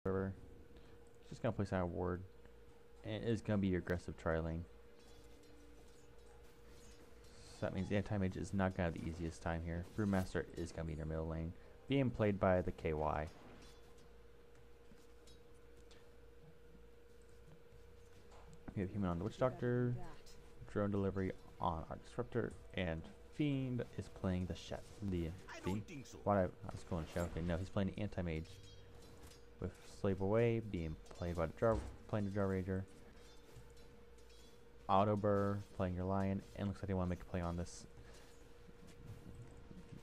whatever. Just gonna place out a ward. And it is gonna be your aggressive tri-lane. So that means the anti-mage is not gonna have the easiest time here. Brewmaster is gonna be in your middle lane, being played by the KY. We have Human on the Witch Doctor, Drone Delivery on our Disruptor, and Fiend is playing the Fiend. What I was going to shout. No, he's playing the anti-mage with Slave Away being played by the Jar Rager. Auto Burr playing your Lion, and looks like they want to make a play on this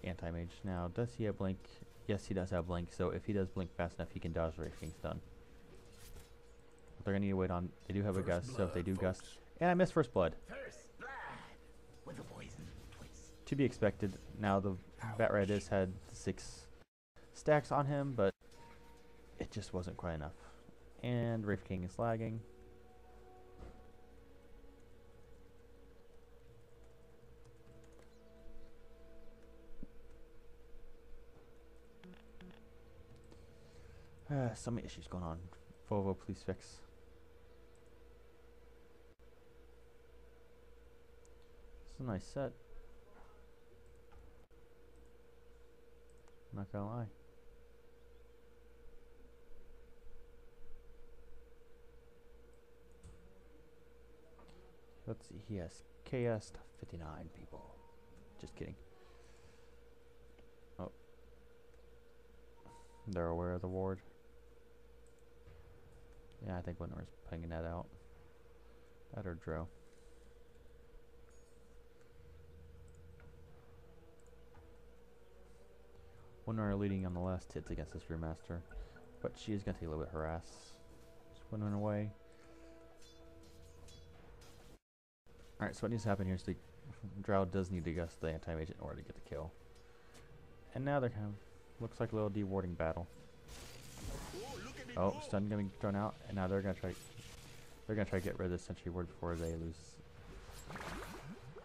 anti-mage. Now, does he have Blink? Yes, he does have Blink, so if he does Blink fast enough, he can dodge the Wraith King's stun. But they're going to need to wait on, they do have a Gust, so if they do Gust, and I missed First Blood. With a poison twist. To be expected. Now, the Bat Radis had 6 stacks on him, but it just wasn't quite enough. And Wraith King is lagging. So many issues going on. Volvo, please fix. It's a nice set. I'm not gonna lie. Let's see, he has KS to 59 people. Just kidding. Oh. They're aware of the ward. Yeah, I think Winter's pinging that out. That or Dro. Winter leading on the last hits against this Brewmaster, but she is going to take a little bit of harass. Just Winter away. Alright, so what needs to happen here is the Drow does need to gust the anti-mage in order to get the kill. And now they're kind of, looks like a little dewarding battle. Oh, stun gonna be thrown out, and now they're gonna try to get rid of the sentry ward before they lose.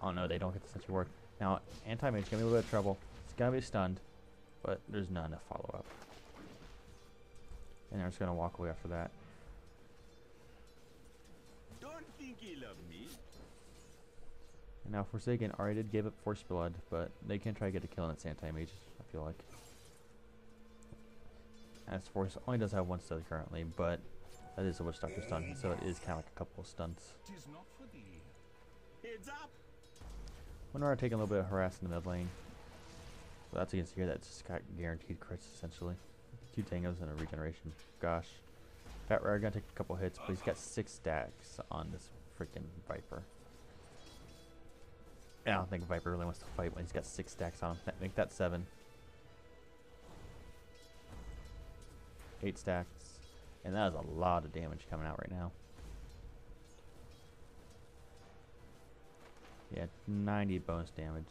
Oh no, they don't get the sentry ward. Now anti-mage gonna be a little bit of trouble. It's gonna be stunned, but there's not enough follow up. And they're just gonna walk away after that. Don't think he loved me. And now Forsaken already did give up Force Blood, but they can try to get a kill on its anti-mage, I feel like. As Force only does have 1 stun currently, but that is a Witch Doctor stun, so it is kind of like a couple of stunts. Not for thee. Heads up. Winrar taking a little bit of harass in the mid lane. But that's against here, that's just got guaranteed crits essentially. 2 tangos and a regeneration. Gosh. Fat Rare gonna take a couple hits, but he's got 6 stacks on this freaking Viper. And I don't think Viper really wants to fight when he's got 6 stacks on him. Make that 7. 8 stacks, and that is a lot of damage coming out right now. Yeah, 90 bonus damage.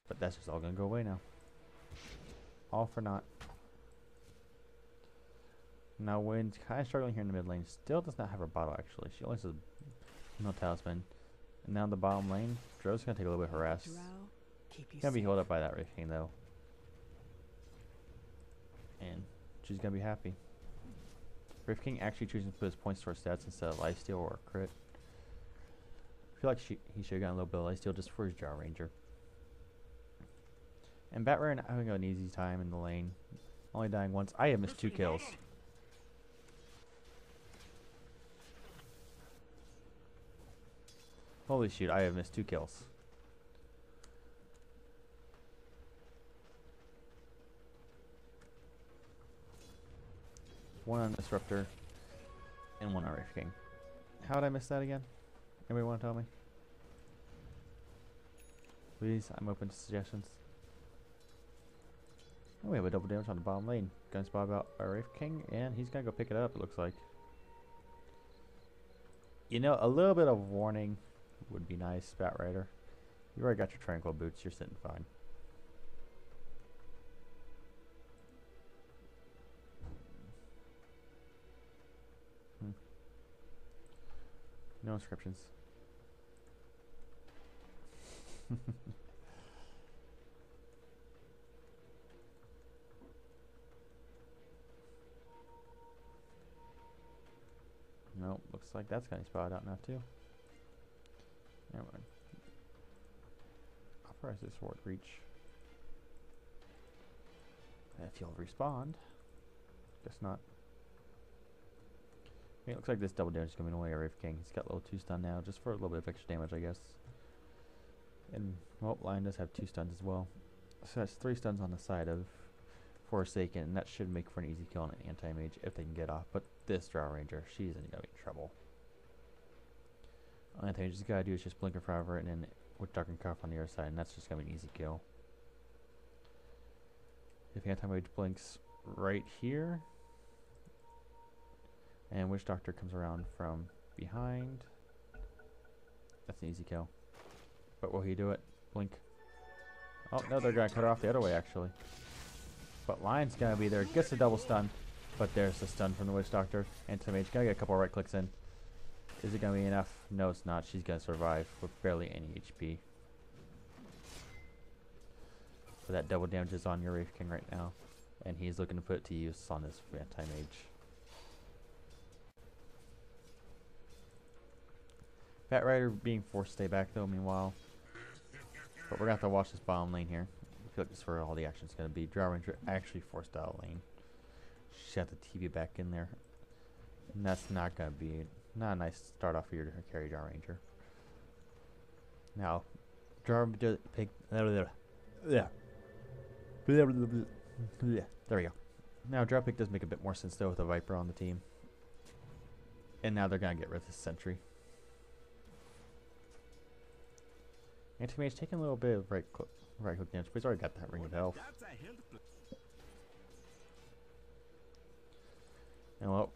But that's just all gonna go away now. All for naught. Now Wynn's kind of struggling here in the mid lane. Still does not have her bottle actually. She only has no talisman. And now the bottom lane, Dro's gonna take a little bit of harass. Gonna be held up by that Wraith King though. And she's gonna be happy. Wraith King actually choosing to put his points towards stats instead of lifesteal or crit. I feel like he should have gotten a little bit of lifesteal just for his Jar Ranger. And Batrare having an easy time in the lane, only dying once. I have missed 2 kills. Holy shoot! I have missed 2 kills. One on Disruptor, and 1 on Wraith King. How did I miss that again? Anybody want to tell me? Please, I'm open to suggestions. Oh, we have a double damage on the bottom lane. Gun spot out by Wraith King, and he's gonna go pick it up, it looks like. You know, a little bit of warning would be nice, Bat Rider. You already got your Tranquil boots, you're sitting fine. No inscriptions. No, looks like that's gonna be spotted out now too. Never mind. How far is this sword reach? If you'll respawn. Guess not. I mean, it looks like this double damage is coming away Wraith King. He's got level 2 stun now, just for a little bit of extra damage, I guess. And, well, Lion does have 2 stuns as well. So that's 3 stuns on the side of Forsaken, and that should make for an easy kill on an anti-mage if they can get off. But this Drow Ranger, she's going to be in trouble. Anti-mage, just gotta do is just blink her forever, and then with Dark and Cuff on the other side, and that's just going to be an easy kill. If anti-mage blinks right here, and Witch Doctor comes around from behind, that's an easy kill. But will he do it? Blink. Oh, no, they're going to cut her off the other way, actually. But Lion's going to be there. Gets a double stun. But there's the stun from the Witch Doctor. Anti-mage going to get a couple right clicks in. Is it going to be enough? No, it's not. She's going to survive with barely any HP. But that double damage is on your Wraith King right now. And he's looking to put it to use on this anti-mage. Bat Rider being forced to stay back though, meanwhile. But we're going to have to watch this bottom lane here. I feel like this is where all the action's going to be. Drow Ranger actually forced out of lane. She had to TP back in there. And that's not going to be not a nice start off for your carry Drow Ranger. Now, Drow Pig. There we go. Now, Drow Pig does make a bit more sense though with a Viper on the team. And now they're going to get rid of this Sentry. Anti-mage taking a little bit of right click damage, but he's already got that ring of health. And well,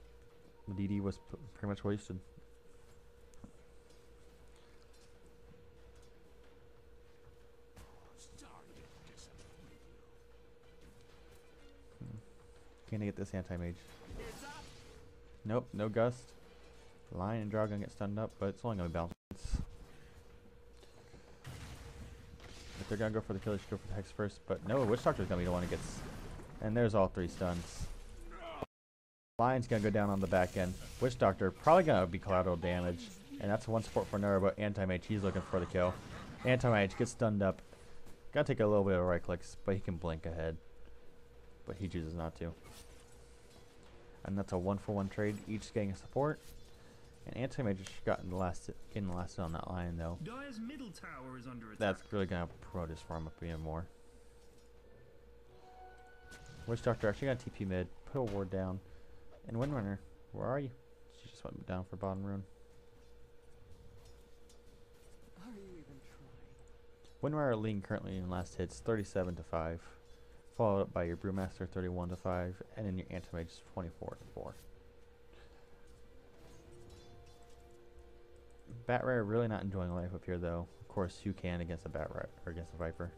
the DD was pretty much wasted. Can I get this anti-mage? Nope, no gust. Lion and Drow gonna get stunned up, but it's only gonna be balanced. If they're gonna go for the kill, they should go for the Hex first. But no, Witch Doctor's gonna be the one that gets. And there's all 3 stuns. Lion's gonna go down on the back end. Witch Doctor probably gonna be collateral damage. And that's one support for Nura, but Anti-Mage, he's looking for the kill. Anti-Mage gets stunned up. Gotta take a little bit of right clicks, but he can blink ahead. But he chooses not to. And that's a 1-for-1 trade, each getting a support. And Anti-Mage got in the last on that line though. Dire's middle tower is under attack. That's really gonna promote his farm up even more. Witch Doctor actually got TP mid, put a ward down. And Windrunner, where are you? She just went down for bottom rune. Are you even trying? Windrunner leading currently in last hits 37-5. Followed up by your Brewmaster 31-5, and then your Anti-Mage 24-4. Bat Rider really not enjoying life up here though. Of course you can against a Bat Rider or against a Viper.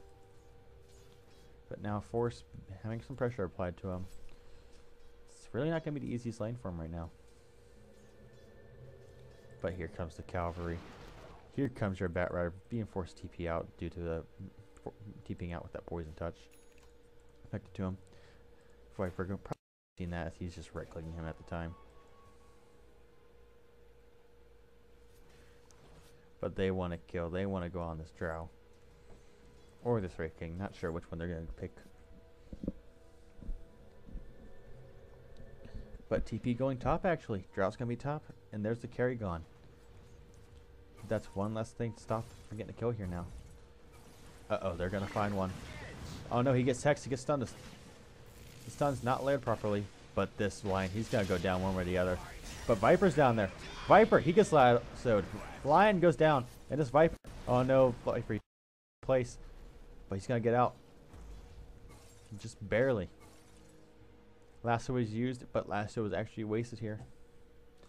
But now Force having some pressure applied to him. It's really not going to be the easiest lane for him right now. But here comes the cavalry. Here comes your Bat Rider being forced to TP out due to the TPing out with that poison touch affected to him. Viper probably seen that as he's just right clicking him at the time. But they want to kill. They want to go on this Drow. Or this Wraith King. Not sure which one they're going to pick. But TP going top actually. Drow's going to be top. And there's the carry gone. That's one less thing to stop from getting a kill here now. Uh-oh, they're going to find one. Oh no, he gets hexed. He gets stunned. The stun's not layered properly. But this Lion, he's going to go down one way or the other. But Viper's down there. Viper, he gets lassoed. Lion goes down. And this Viper. Oh no, Viper place. But he's going to get out. Just barely. Lasso was used, but Lasso was actually wasted here.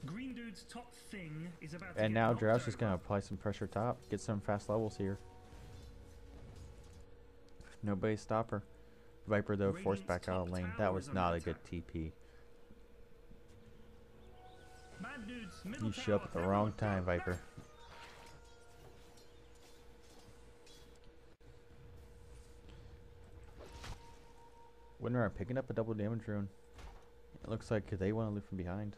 Green Dude's top thing is about and now Drow's just going to apply some pressure top. Get some fast levels here. Nobody stop her. Viper though forced back out of lane. That was not a good TP. You show up at the wrong time, Viper. Winrar picking up a double damage rune. It looks like they want to loot from behind.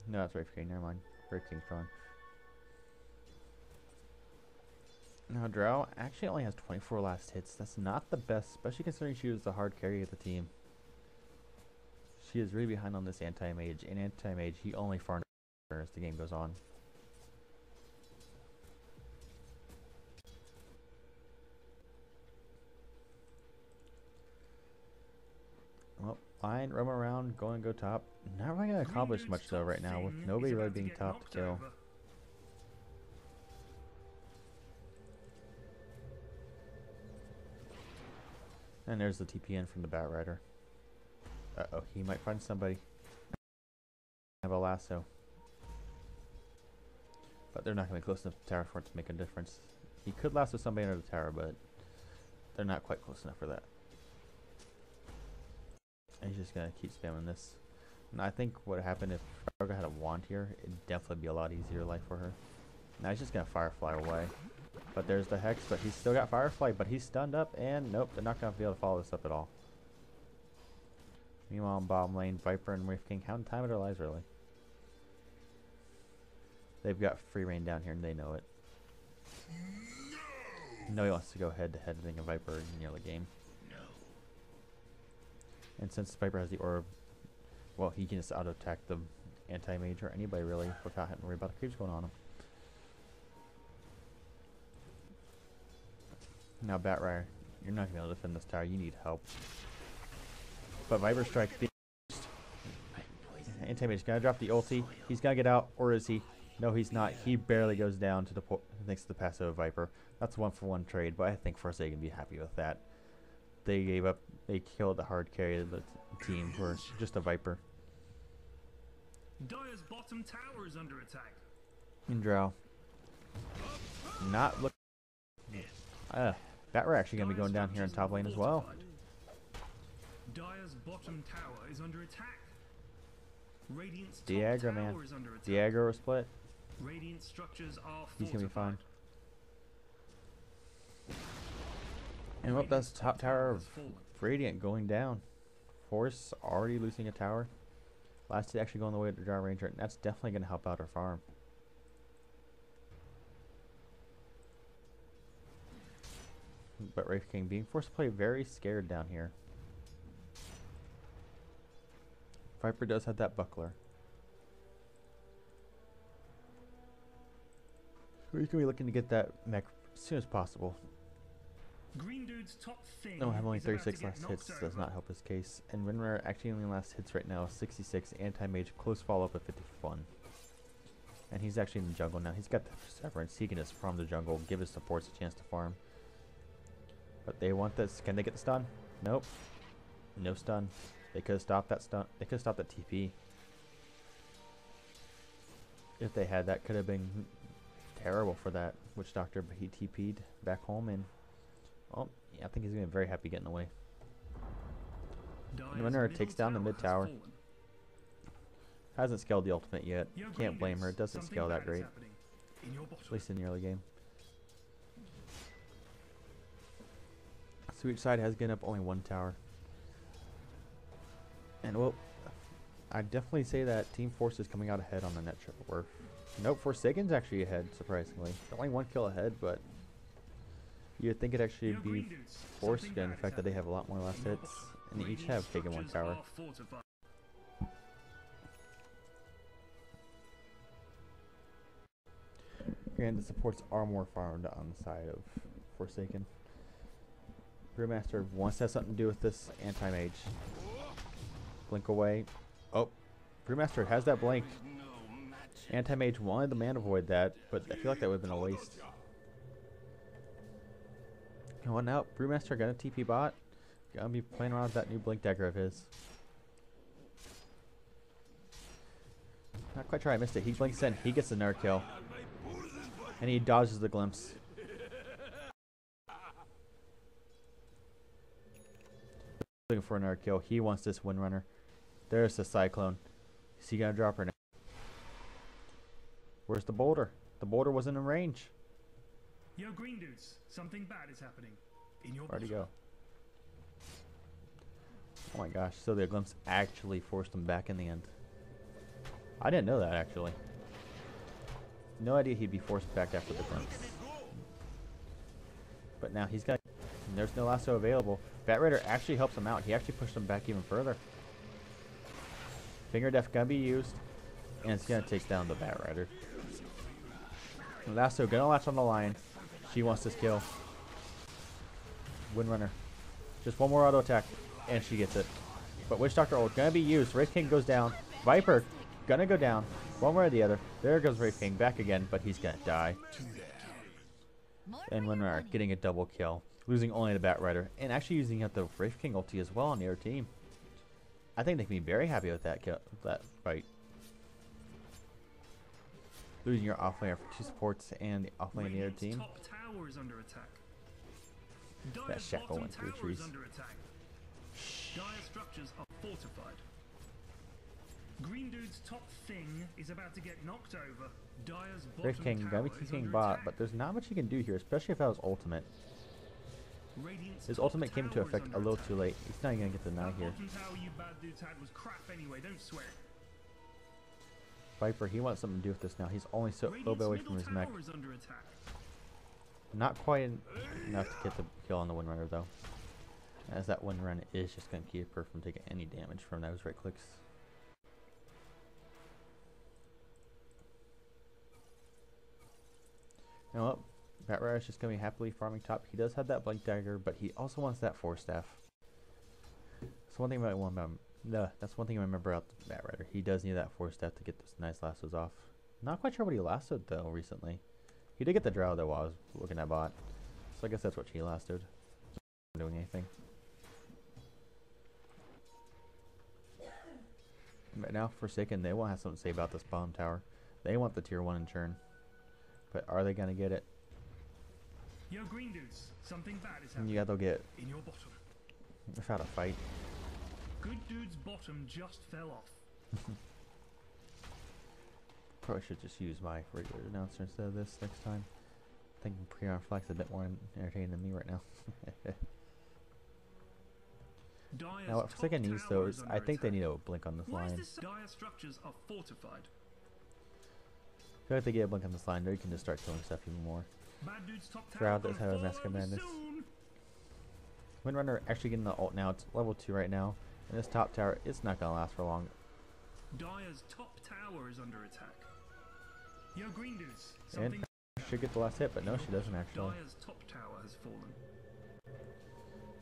No, that's Wraith King. Never mind. Wraith King's drawn. Now, Drow actually only has 24 last hits. That's not the best, especially considering she was the hard carry of the team. She is really behind on this anti-mage. And anti-mage, he only farms as the game goes on. Well, fine, roam around, go top. Not really going to accomplish much though right now, with nobody really being top to kill. And there's the TPN from the Bat Rider. Uh-oh, he might find somebody. Have a lasso. But they're not going to be close enough to the tower for it to make a difference. He could lasso somebody under the tower, but they're not quite close enough for that. And he's just going to keep spamming this. And I think what happened if Fargo had a wand here, it'd definitely be a lot easier life for her. Now he's just going to Firefly away. But there's the Hex, but he's still got Firefly, but he's stunned up, and nope, they're not going to be able to follow this up at all. Meanwhile, in bottom lane, Viper and Wraith King haven't time of their lives, really. They've got free reign down here, and they know it. No, he wants to go head-to-head and a Viper near the game. And since Viper has the orb, well, he can just auto-attack the anti-mage or anybody, really, without having to worry about the creeps going on him. Now, Bat Rider, you're not going to be able to defend this tower. You need help. But Viper Strike, Anti-Mage is going to drop the ulti. He's going to get out, or is he? No, he's not. He barely goes down to the thanks to the passive of Viper. That's a 1-for-1 trade, but I think Forsaken can be happy with that. They gave up. They killed the hard carry of the team for just a Viper. Dire's bottom tower is under attack. And Drow. Not looking. That we're actually going to be going down here in top lane as well. Dire's bottom tower is under attack. Radiant's The aggro, man. The aggro split. Radiant structures are He's going to be fine. And well, that's top tower of Radiant going down. Force already losing a tower. Last hit actually going the way of the Drow Ranger. And that's definitely going to help out our farm. But Wraith King being forced to play very scared down here. Viper does have that buckler. So he's going to be looking to get that mech as soon as possible. Green Dude's top thing. No, have only 36 last hits does not help his case. And Rinra actually only last hits right now is 66. Anti-Mage close follow-up at 51. And he's actually in the jungle now. He's got the Severance. He can just farm the jungle, give his supports a chance to farm. But they want this. Can they get the stun? Nope. No stun. They could have stopped that stun. They could have stopped that TP. If they had, that could have been terrible for that Witch Doctor, but he TP'd back home, and well, yeah, I think he's going to be very happy getting away. The winner takes down the mid tower. Hasn't scaled the ultimate yet. Can't blame her. It doesn't scale that great. At least in the early game. So each side has given up only one tower. And well, I'd definitely say that Team Force is coming out ahead on the net triple worth. Nope, Forsaken's actually ahead, surprisingly. Only one kill ahead, but you'd think it'd actually be Force, given the fact that they have a lot more last hits, and they each have taken one tower. Granted, the supports are more farmed on the side of Forsaken. Brewmaster wants to have something to do with this anti-mage. Blink away. Oh, Brewmaster has that blink. Anti-mage wanted the mana void that, but I feel like that would have been a waste. And what now? Brewmaster gonna TP bot. Gonna be playing around with that new blink dagger of his. Not quite sure I missed it. He blinks in. He gets the nerd kill. And he dodges the glimpse. Looking for another kill. He wants this Windrunner. There's the Cyclone. Is he gonna drop her now? Where's the boulder? The boulder wasn't in range. Yo, green dudes, something bad is happening. In your Where'd he go? Oh my gosh, so the glimpse actually forced him back in the end. I didn't know that actually. No idea he'd be forced back after the glimpse. But now he's got. There's no lasso available. Bat Rider actually helps him out. He actually pushed him back even further. Finger Def gonna be used, and it's gonna take down the Bat Rider. Lasso gonna latch on the Lion. She wants this kill. Windrunner. Just one more auto attack, and she gets it. But Witch Doctor ult gonna be used. Wraith King goes down. Viper gonna go down. One way or the other. There goes Wraith King back again, but he's gonna die. And Windrunner getting a double kill, losing only the Bat Rider, and actually using up the Wraith King ulti as well on their team. I think they can be very happy with that kill, that fight. Losing your offlaner for 2 supports and the offlane of the other team. Top tower is under attack. That shackle went through trees. Dire structures are fortified. Green Dude's top thing is about to get knocked over. Dire's Wraith bottom King gonna be tower is keeping under bot, attack. but there's not much he can do here, especially if that was ultimate. Radiant's His top ultimate came into tower is effect under a little attack. too late. He's not even gonna get the knight That here. bottom tower you bad dudes had was crap anyway, don't sweat. Viper, he wants something to do with this now. He's only so Radiant's little bit away from middle his mech. tower is under attack. Not quite enough to get the kill on the Windrunner though, as that Windrunner is just gonna keep her from taking any damage from those right clicks. You know what? Bat Rider is just gonna be happily farming top. He does have that Blink Dagger, but he also wants that Force Staff. That's one thing that's one thing I remember about the Bat Rider. He does need that Force Staff to get those nice lassos off. Not quite sure what he lassoed though recently. He did get the Drow though while I was looking at bot. So I guess that's what she lassoed. Not doing anything. But now Forsaken, they won't have something to say about this bottom tower. They want the tier 1 in churn. But are they gonna get it? Yo, Green Dudes, something bad is And happening. yeah, they'll get In your bottom. without a fight. Good Dude's bottom just fell off. Probably should just use my regular announcer instead of this next time. I think Pre-Arm Flex is a bit more entertaining than me right now. Dire's Now what top Forsaken needs tower though is, under I think they attack. need a blink on this Why is line. this dire structures are fortified. I feel like they get a blink on this line, they can just start killing stuff even more. Bad Dude's top tower Shroud does gonna have a fall Mask of over Madness. soon. Windrunner actually getting the ult now, it's level 2 right now. And this top tower, it's not gonna last for long. Dire's top tower is under attack. Yo, Green Dudes, And something should get the last hit, but no, she doesn't actually. Dire's top tower has fallen.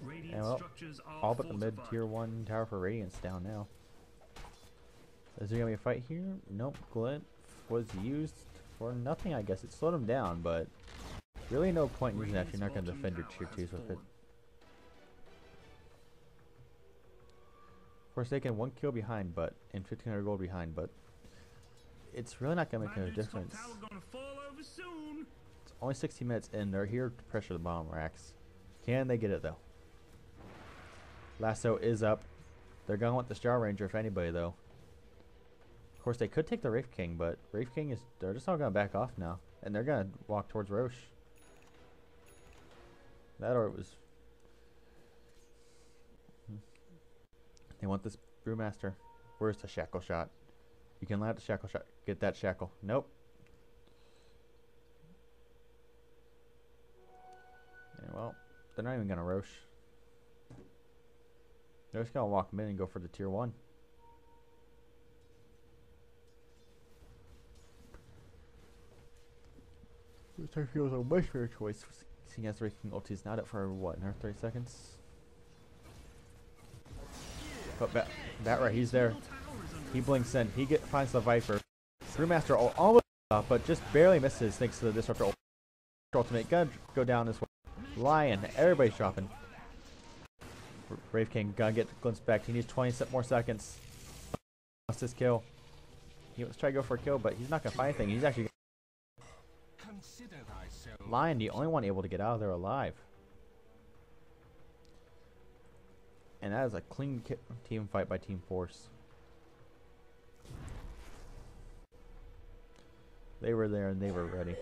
Radiant And well, structures are all but the mid fortified. tier 1 tower for Radiance down now. Is there gonna be a fight here? Nope. Glint was used for nothing, I guess. It slowed him down, but really no point in using that if you're not gonna Radiant's defend your bottom tier tower 2s with has it. fallen. Forsaken 1 kill behind, but and 1500 gold behind, but it's really not gonna make Bad no Dude's difference. top tower gonna fall over soon. It's only 60 minutes and they're here to pressure the bottom racks. Can they get it though? Lasso is up. They're gonna want the Star Ranger if anybody though. Of course they could take the Wraith King, but Wraith King is they're just all gonna back off now. And they're gonna walk towards Roche. That or it was they want this Brewmaster. Where's the shackle shot? You can land the shackle shot. Get that shackle. Nope. And well, they're not even gonna Roche. They're just gonna walk mid and go for the tier 1. Which I feel is a much better choice, seeing as Wraith King ulti is not up for what, another 30 seconds? But Bat right, he's there. Middle tower is under He blinks in. He finds the Viper. Brewmaster almost off, but just barely misses thanks to the Disruptor ultimate. Gonna go down this way. Lion, everybody's dropping. Wraith King gonna get the glimpse back. He needs 20 more seconds. Wants this kill. He was trying to go for a kill, but he's not gonna find anything. He's actually Consider thyself. Lion, the only one able to get out of there alive. And that is a clean team fight by Team Force. They were there and they were ready.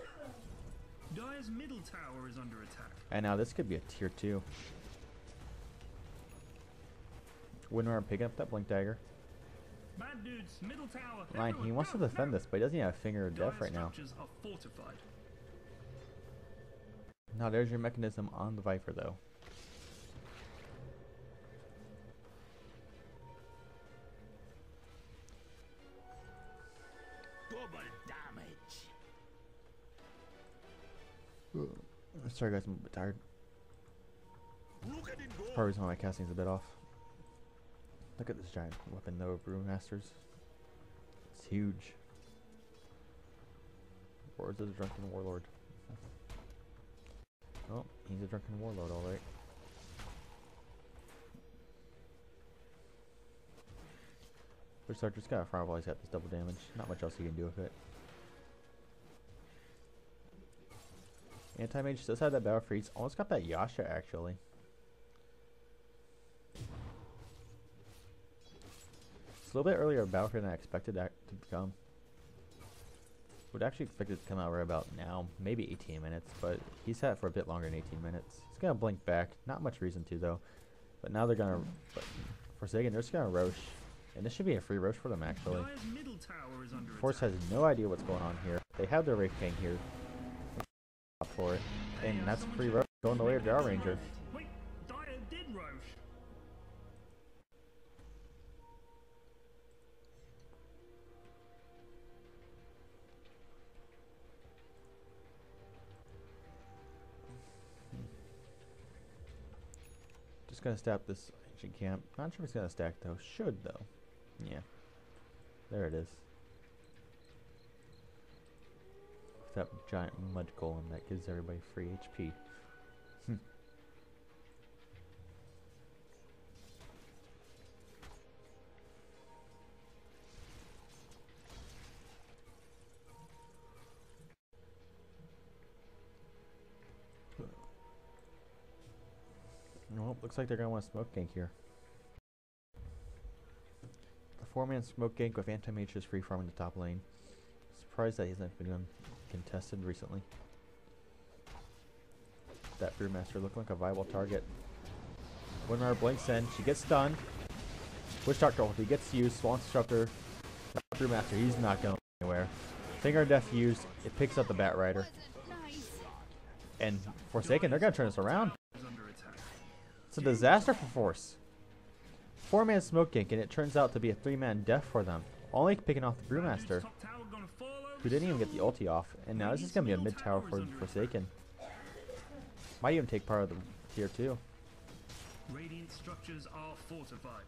Dire's middle tower is under attack. And now this could be a tier 2. Windrunner picking up that Blink Dagger. Bad dudes, middle tower. Line, he wants to defend this, but he doesn't have Finger of Death right now. Structures are fortified. Now there's your mechanism on the Viper though. Double damage. Sorry guys, I'm a bit tired. Look at it go. Probably reason why my casting's a bit off. Look at this giant weapon though, Brewmasters. It's huge. Or is it a drunken warlord? Oh, he's a drunken warlord, alright. Which just got a fireball, he's got this double damage. Not much else he can do with it. Anti-mage does have that battle freeze. Almost got that Yasha actually. It's a little bit earlier battle freeze than I expected that to become. Would actually expect it to come out right about now, maybe 18 minutes, but he's had it for a bit longer than 18 minutes. He's gonna blink back, not much reason to though. But now they're gonna, Forsaken, they're just gonna Roche. And this should be a free Roche for them actually. Force has no idea what's going on here. They have their Wraith King here. For it. And that's a free Roche going the way of the Ranger. Wait, Dire did Roche. Just gonna stack this ancient camp. Not sure if it's gonna stack though. Should though. Yeah. There it is. That giant mud golem that gives everybody free HP. Well, looks like they're gonna want to smoke gank here. The 4-man smoke gank with anti-mage is free farming the top lane. Surprised that he hasn't been contested recently. That Brewmaster looking like a viable target. Winrar blinks in, she gets stunned. Witch Doctor ulti gets used, Swan Disruptor. Brewmaster, he's not going anywhere. Finger of Death used, it picks up the Bat Rider. And Forsaken, they're gonna turn this around. It's a disaster for Force. 4-man smoke gank, and it turns out to be a 3-man death for them. Only picking off the Brewmaster, who didn't even get the ulti off. And now this is going to be a mid tower for Forsaken. Might even take part of the tier 2. Radiant structures are fortified.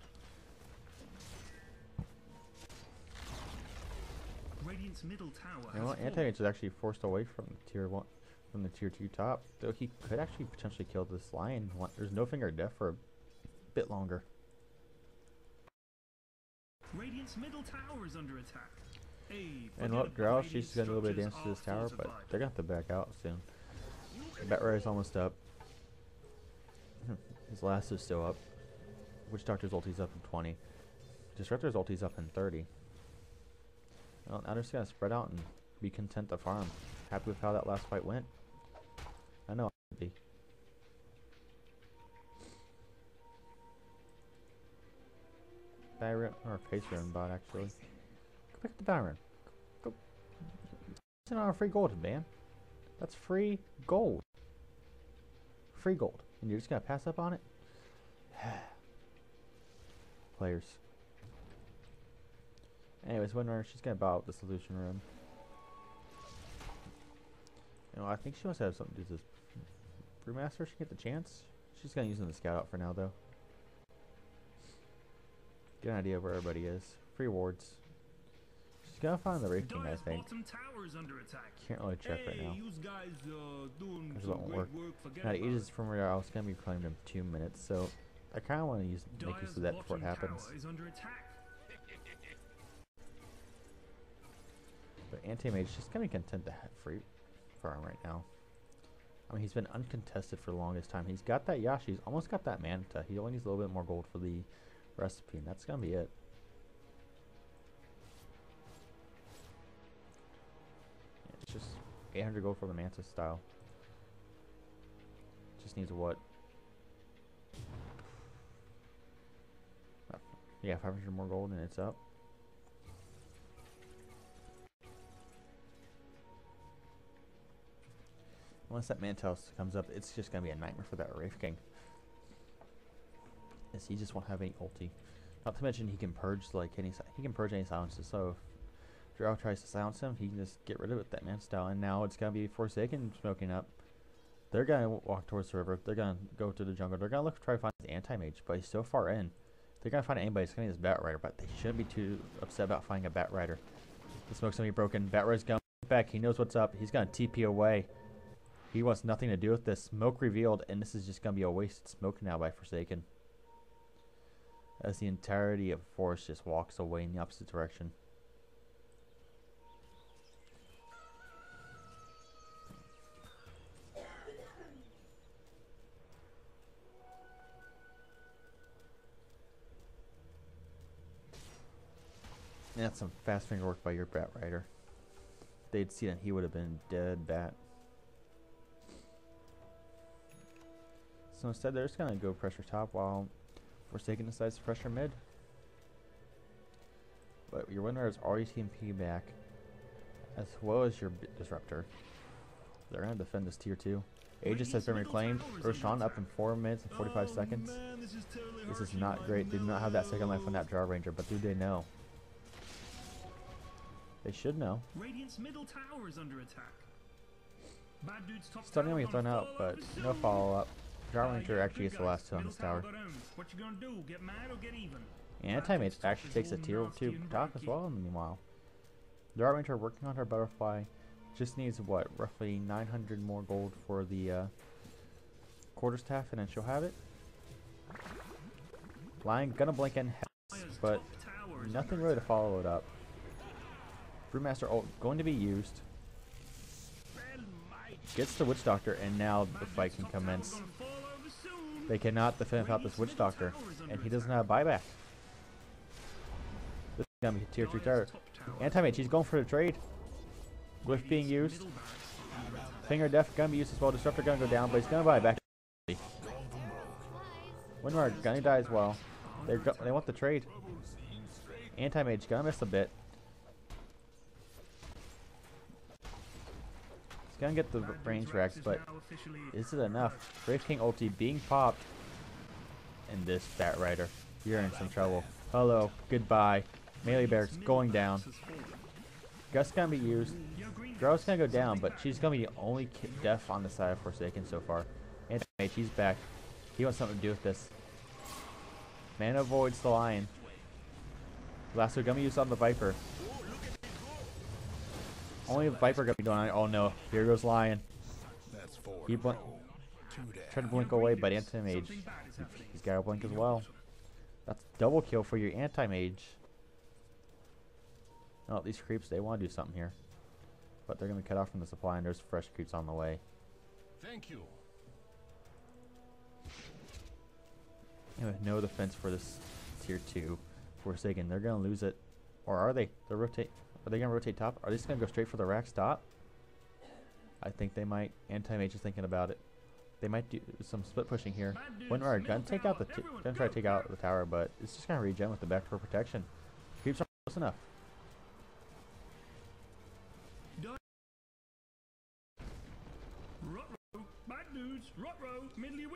Radiant's middle tower. You know what? Anti-mage is actually forced away from the tier 1, from the tier 2 top. Though he could actually potentially kill this lion. There's no Finger of Death for a bit longer. Radiant's middle tower is under attack. Hey, and look, Drow, she's gonna do a little bit of damage to this tower, but they're gonna have to back out soon. The Bat Rider's almost up. His last is still up. Witch Doctor's ulti's up in 20. Disruptor's ulti's up in 30. Well, now they're just gonna spread out and be content to farm. Happy with how that last fight went? I know I would be. Byron, or face rune bot actually. Go pick up the Byron. Go. It's on a free gold, man. That's free gold. Free gold. And you're just gonna pass up on it? Players. Anyways, Winrunner, she's gonna bow out the solution room. You know, I think she must have something to do with this Brewmaster. She get the chance. She's gonna use the scout out for now though. Get an idea of where everybody is. Free wards. She's gonna find the Wraith King, I think. Can't really check right now. This won't work. Now the Aegis from where I was gonna be claimed in 2 minutes, so I kinda wanna make use of that before it happens. But Anti-Mage is just gonna be content to have free farm right now. I mean, he's been uncontested for the longest time. He's got that Yashi. He's almost got that Manta. He only needs a little bit more gold for the recipe, and that's gonna be it. Yeah, it's just 800 gold for the Manta style. Just needs what? Yeah, 500 more gold and it's up. Once that Mantis comes up, it's just gonna be a nightmare for that Wraith King. As he just won't have any ulti. Not to mention he can purge any silences. So if Drow tries to silence him, he can just get rid of it with that man style. And now it's gonna be Forsaken smoking up. They're gonna walk towards the river. They're gonna go to the jungle. They're gonna try to find his anti-mage, but he's so far in. They're gonna find anybody. It's gonna be this Bat Rider, but they shouldn't be too upset about finding a Bat Rider. The smoke's gonna be broken. Bat Rider's gonna get back. He knows what's up. He's gonna TP away. He wants nothing to do with this. Smoke revealed, and this is just gonna be a wasted smoke now by Forsaken. As the entirety of Forest just walks away in the opposite direction. And that's some fast finger work by your Bat Rider. If they'd seen it, he would have been dead bat. So instead, they're just gonna go pressure top while Forsaken decides to pressure mid. But your winner is already TMP back, as well as your Disruptor. They're gonna defend this tier 2. Aegis has been reclaimed. Roshan up in 4 minutes and 45 seconds. Man, This is not great. They do not have that second life on that Drow Ranger, but do they know? They should know. Radiant's middle tower is under attack. Bad dude's top Stunning tower will be thrown gonna out, fall but over no soon. follow up. Drow Ranger Yeah, actually good gets the guys. last 2 on Middle this tower. got owned. What you gonna do? Get mad or get even? Anti-Mage actually takes a tier 2 top as well. Meanwhile, the Drow Ranger working on her butterfly. Just needs what, roughly 900 more gold for the quarterstaff, and then she'll have it. Lion gonna blink in, but nothing really to follow it up. Brewmaster ult going to be used. Gets the Witch Doctor, and now the fight can commence. They cannot defend without this Witch Doctor, and he doesn't have buyback. This is gonna be tier 3 tower. Anti-Mage, he's going for the trade. Glyph being used. Finger Def gonna be used as well. Disruptor gonna go down, but he's gonna buy back. Windward gonna die as well. They want the trade. Anti-Mage gonna miss a bit. He's gonna get the range racks, but is it enough? Wraith King ulti being popped. And this Bat Rider, you're in some trouble. Hello, goodbye. Melee Barracks going down. Gust gonna be used. Drow's gonna go down, but she's gonna be the only def on the side of Forsaken so far. Anti-Mage, he's back. He wants something to do with this. Mana avoids the Lion. Lasso gonna be used on the Viper. Only the Viper gonna be doing it. Oh no, here goes Lion. That's 4. He tried to blink away, but Anti-Mage, he's gotta blink as well. That's double kill for your Anti-Mage. Oh, these creeps, they want to do something here. But they're going to cut off from the supply, and there's fresh creeps on the way. Thank you. And with no defense for this tier 2 Forsaken, they're going to lose it. Or are they? Are they going to rotate top? Are they just going to go straight for the rack stop? I think they might. Anti-Mage is thinking about it. They might do some split pushing here. Windrunner gonna try to take out the tower, but it's just gonna regen with the backdoor protection. Creeps are close enough.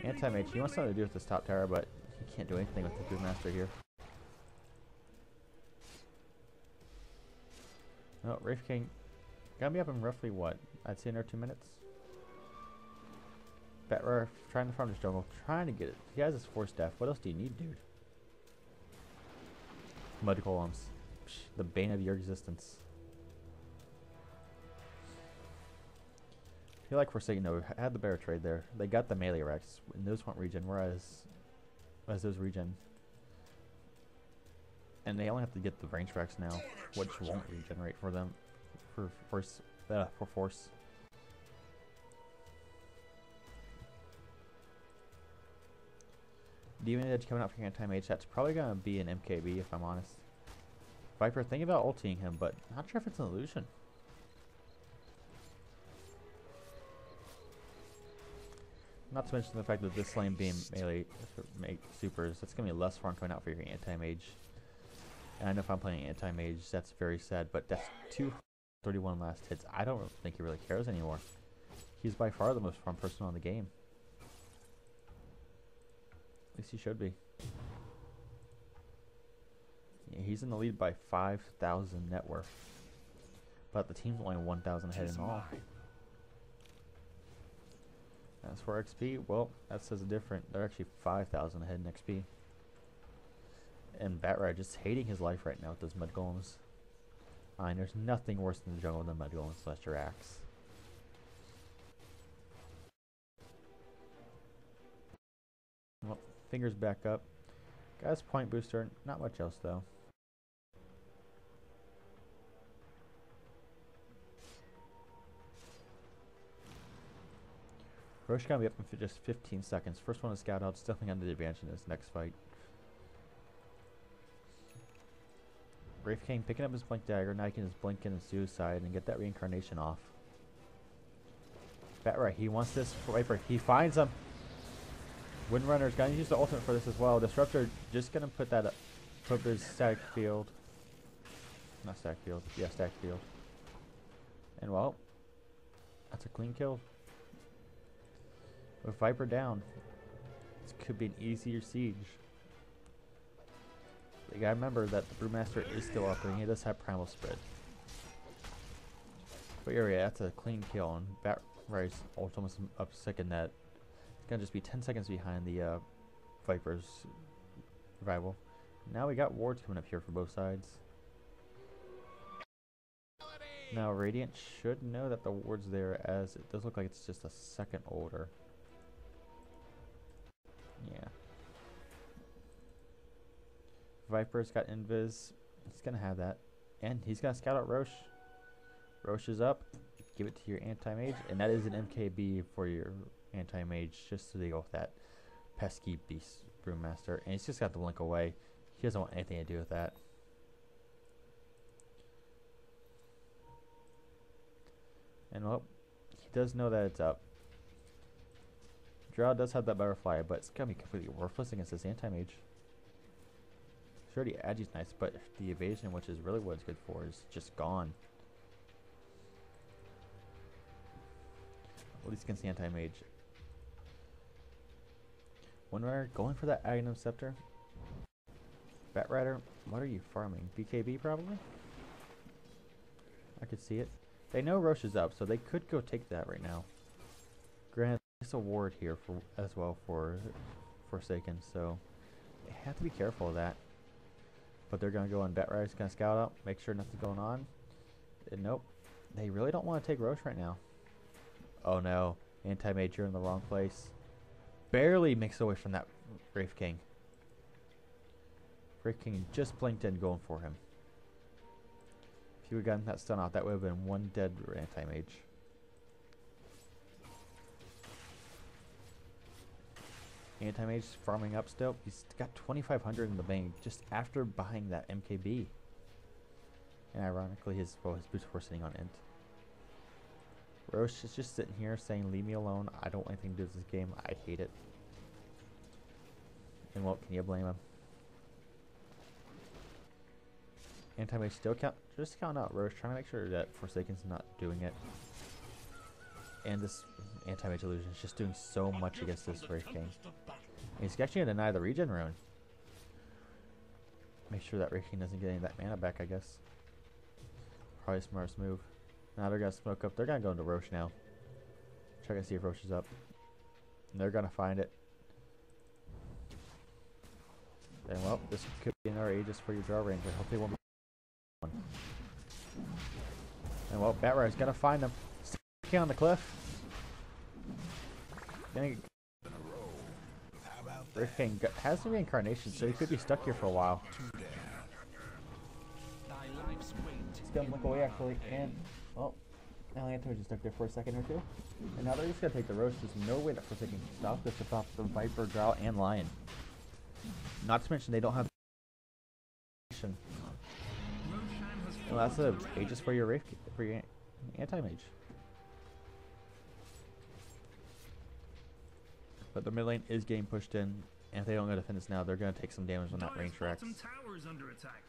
Anti-Mage, he wants something to do with this top tower, but he can't do anything with the Brewmaster here. No, Wraith King gonna be up in roughly what? I'd say under 2 minutes. Batrar trying to farm this jungle, trying to get it. He has his 4 staff. What else do you need, dude? Mud Golems. Psh, the bane of your existence. I feel like Forsaken though had the better trade there. They got the melee racks, and those won't regen, whereas those regen. And they only have to get the range racks now, which won't regenerate for them for force. Demon Edge coming out for Anti-Mage, that's probably going to be an MKB if I'm honest. Viper thinking about ulting him, but not sure if it's an illusion. Not to mention the fact that this lane being melee make supers, that's going to be less farm coming out for your Anti-Mage. And I know if I'm playing Anti-Mage, that's very sad, but that's 231 last hits. I don't think he really cares anymore. He's by far the most fun person on the game. At least he should be. Yeah, he's in the lead by 5,000 net worth. But the team's only 1,000 ahead in all. As for XP, well, that says different. They're actually 5,000 ahead in XP. And Batrider just hating his life right now with those mud golems. I mean, there's nothing worse in the jungle than mud golems unless your axe. Well, fingers back up. Guy's point booster, not much else though. Roche gonna be up in just 15 seconds. First one to scout out, definitely under the advantage in this next fight. Wraith King picking up his blink dagger, now he can just blink in and suicide and get that reincarnation off. Batrider, he wants this Viper, he finds him. Windrunner's gonna use the ultimate for this as well. Disruptor just gonna put that up, put his static field. Not static field, yeah, static field. And well, that's a clean kill. With Viper down, this could be an easier siege. You gotta remember that the Brewmaster is still up and he does have primal spread. But yeah, that's a clean kill, and Batrider's almost up second net. It's gonna just be 10 seconds behind the Viper's revival. Now we got wards coming up here for both sides. Now Radiant should know that the ward's there, as it does look like it's just a second older. Yeah. Viper's got invis. He's gonna have that. And he's gonna scout out Roche. Roche is up. Give it to your anti-mage. And that is an MKB for your anti-mage, just to deal with that pesky beast Brewmaster. And he's just got the blink away. He doesn't want anything to do with that. And well, he does know that it's up. Drow does have that butterfly, but it's gonna be completely worthless against this anti-mage. Sure, the Agi's nice, but the evasion, which is really what it's good for, is just gone. At least against the anti-mage. Windrunner going for that Aghanim Scepter. Batrider, what are you farming? BKB probably? I could see it. They know Roche is up, so they could go take that right now. Granted, there's a ward here for as well for Forsaken, so they have to be careful of that. But they're gonna go on Batrider's gonna scout out, make sure nothing's going on. And nope, they really don't want to take Roche right now. Oh no, anti-mage, you're in the wrong place. Barely makes away from that Wraith King. Wraith King just blinked in going for him. If he would have gotten that stun off, that would have been one dead anti-mage. Anti-mage farming up still. He's got 2,500 in the bank just after buying that MKB. And ironically, his boots were sitting on Int. Roche is just sitting here saying, leave me alone. I don't want anything to do with this game. I hate it. And well, can you blame him? Anti-mage still just counting out Roche, trying to make sure that Forsaken's not doing it. And this anti-mage illusion is just doing so much against this Wraith King. And he's actually gonna deny the regen rune. Make sure that Wraith King doesn't get any of that mana back, I guess. Probably the smartest move. Now they're gonna smoke up. They're gonna go into Roche now. Check and see if Roche is up. And they're gonna find it. And well, this could be another Aegis for your draw range. I hope they won't be one. And well, Batrider's gonna find them. Still on the cliff. Wraith King has the reincarnation, so he could be stuck here for a while. He's gonna look away actually, and well, now Anthony's just stuck there for a second or two. And now they're just gonna take the Roche. There's no way that Forsaken can stop this without the Viper, Drow, and Lion. Not to mention they don't have. Well, that's a Aegis for your Wraith, for your anti-mage. But the mid lane is getting pushed in, and if they don't go defend this now, they're going to take some damage on that range Rex. Tower is under attack.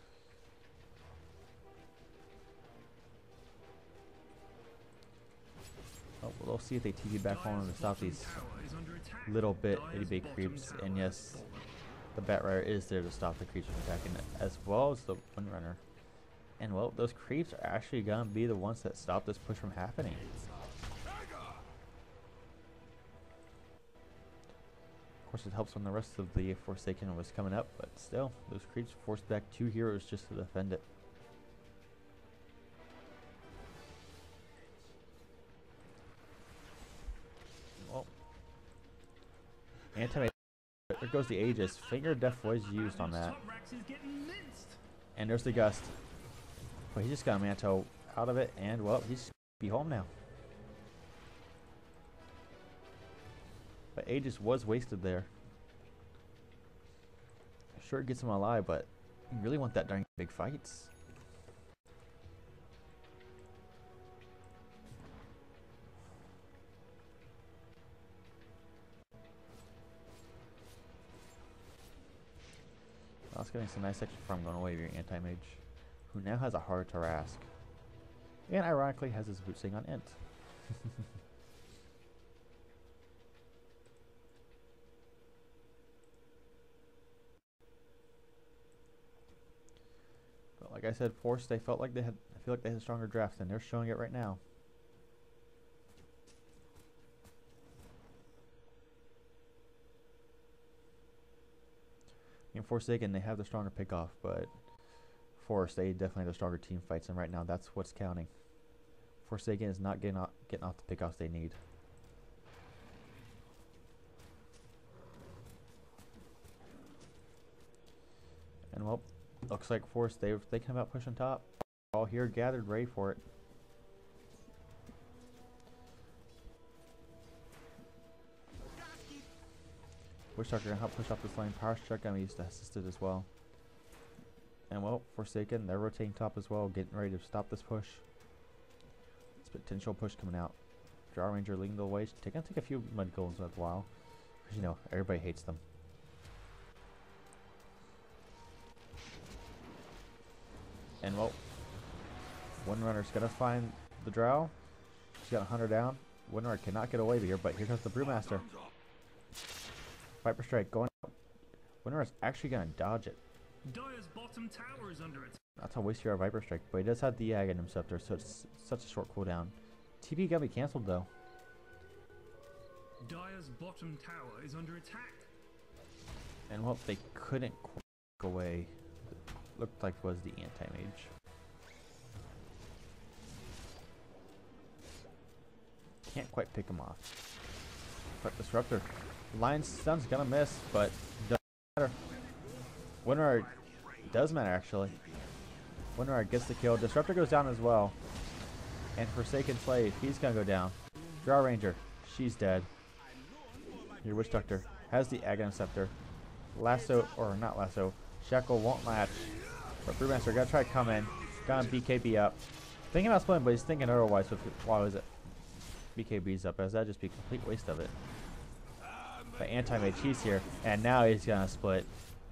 Oh, well, we'll see if they TP back on to stop these little bit itty bitty creeps. And yes, the Batrider is there to stop the creeps from attacking it, as well as the Windrunner. And well, those creeps are actually gonna be the ones that stop this push from happening. Of course, it helps when the rest of the Forsaken was coming up, but still, those creeps forced back 2 heroes just to defend it. Well, anti. There goes the Aegis. Finger of Death was used on that. And there's the Gust. But he just got Manto out of it, and well, he's be home now. But Aegis was wasted there. Sure, it gets him alive, but you really want that during big fights. That's getting some nice extra farm going away with your anti-mage, who now has a hard Tarask. And ironically has his boot sing on Int. But like I said, Force, they felt like they had, I feel like they had a stronger draft, and they're showing it right now. In Forsaken, they have the stronger pickoff, but Force, they definitely have the stronger team fights, and right now that's what's counting. Forsaken is not getting off the pickoffs they need. And well, looks like Force, they're thinking about pushing top. All here gathered, ready for it. Witch Doctor gonna help push up this lane. Power Strike gonna be used to assist it as well. And well, Forsaken, they're rotating top as well, getting ready to stop this push. This potential push coming out. Draw Ranger leading the way. They're gonna take a few mud goals for a while, because you know everybody hates them. And well, Windrunner's gonna find the Drow. She's got a Hunter down. Windrunner cannot get away here, but here comes the Brewmaster. Viper Strike going out. Windrunner's actually gonna dodge it. Dire's bottom tower is under attack. That's a waste here of Viper Strike, but he does have the Aghanim Scepter, so it's such a short cooldown. TP gotta be cancelled though. Dire's bottom tower is under attack. And well, they couldn't go away. Looked like was the anti-mage. Can't quite pick him off. But Disruptor. Lion's Stun's gonna miss, but doesn't matter. Windrunner does matter actually. Windrunner gets the kill. Disruptor goes down as well. And Forsaken Slave, he's gonna go down. Draw Ranger, she's dead. Your Witch Doctor has the Aghanim Scepter. Lasso, or not Lasso, Shackle won't latch. But Brewmaster gotta try to come in. Gonna BKB up. Thinking about splitting, but he's thinking otherwise with why was it? BKB's up, as that'd just be a complete waste of it. But Anti-Mage, he's here, and now he's gonna split.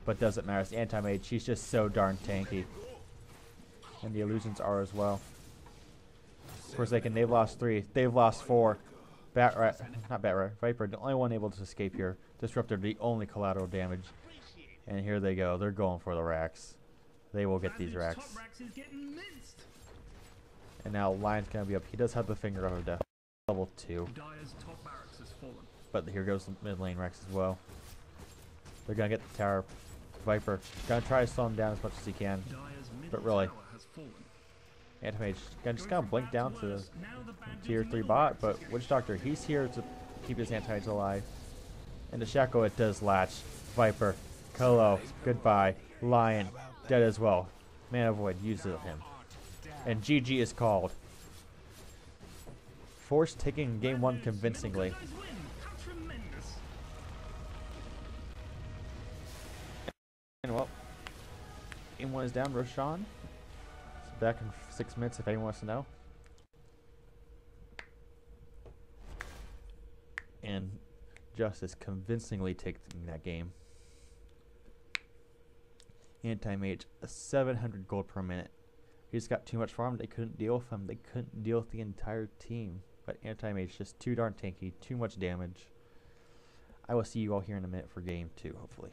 But doesn't matter, it's Anti-Mage, she's just so darn tanky. And the illusions are as well. Of course, they've lost 3, they've lost 4. Viper, the only one able to escape here. Disruptor, the only collateral damage. And here they go, they're going for the racks. They will get these racks. And now Lion's gonna be up. He does have the Finger of Death, level 2. But here goes the mid lane Rex as well. They're gonna get the tower. Viper gonna try to slow him down as much as he can, but really, Anti-Mage just gonna blink down to the tier 3 bot. But Witch Doctor, he's here to keep his Anti-Mage alive. And the Shackle, it does latch. Viper, Kolo, goodbye. Lion, dead as well. Mana Void uses him, and GG is called. Force taking game 1 convincingly. And well, game 1 is down. Roshan. It's back in 6 minutes if anyone wants to know. And Justice convincingly taking that game. Anti-Mage, 700 gold per minute. He just got too much farm. They couldn't deal with him. They couldn't deal with the entire team. But but anti-mage just too darn tanky, too much damage. I will see you all here in a minute for game 2, hopefully.